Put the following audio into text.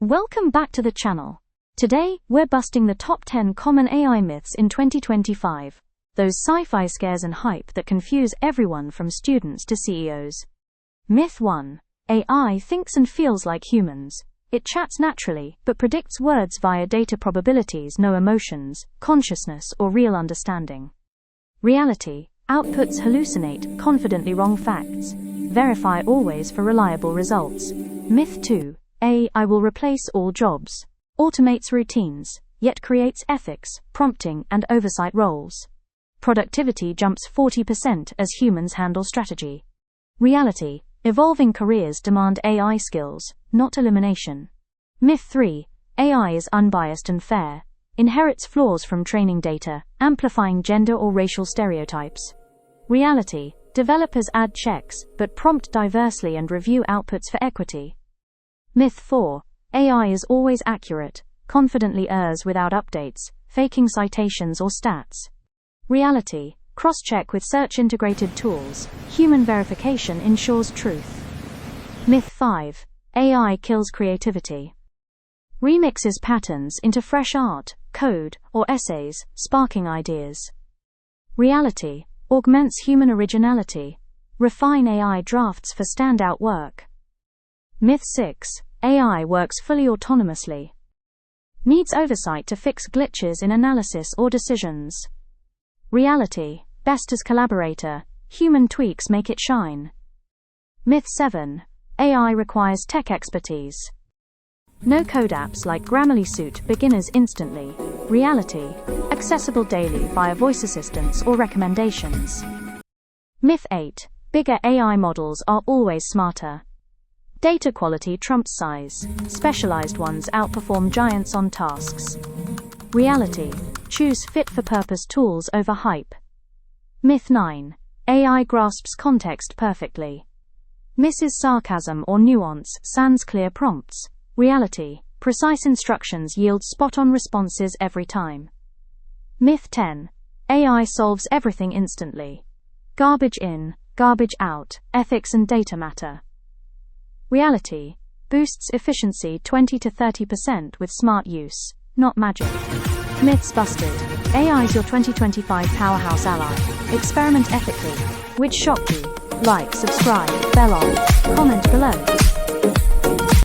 Welcome back to the channel. Today, we're busting the top 10 common AI myths in 2025. Those sci-fi scares and hype that confuse everyone from students to CEOs. Myth 1. AI thinks and feels like humans. It chats naturally, but predicts words via data probabilities, no emotions, consciousness, or real understanding. Reality. Outputs hallucinate, confidently wrong facts. Verify always for reliable results. Myth 2. AI will replace all jobs. Automates routines, yet creates ethics, prompting, and oversight roles. Productivity jumps 40% as humans handle strategy. Reality. Evolving careers demand AI skills, not elimination. Myth 3. AI is unbiased and fair. Inherits flaws from training data, amplifying gender or racial stereotypes. Reality. Developers add checks, but prompt diversely and review outputs for equity. Myth 4. AI is always accurate, confidently errs without updates, faking citations or stats. Reality. Cross-check with search-integrated tools. Human verification ensures truth. Myth 5. AI kills creativity. Remixes patterns into fresh art, code, or essays, sparking ideas. Reality. Augments human originality. Refine AI drafts for standout work. Myth 6. AI works fully autonomously. Needs oversight to fix glitches in analysis or decisions. Reality. Best as collaborator. Human tweaks make it shine. Myth 7. AI requires tech expertise. No-code apps like Grammarly suit beginners instantly. Reality. Accessible daily via voice assistants or recommendations. Myth 8. Bigger AI models are always smarter. Data quality trumps size. Specialized ones outperform giants on tasks. Reality. Choose fit-for-purpose tools over hype. Myth 9. AI grasps context perfectly. Misses sarcasm or nuance, sans clear prompts. Reality. Precise instructions yield spot-on responses every time. Myth 10. AI solves everything instantly. Garbage in, garbage out, ethics and data matter. Reality. Boosts efficiency 20 to 30% with smart use, not magic. Myths busted. AI is your 2025 powerhouse ally. Experiment ethically. Which shocked you? Like, subscribe, bell on, comment below.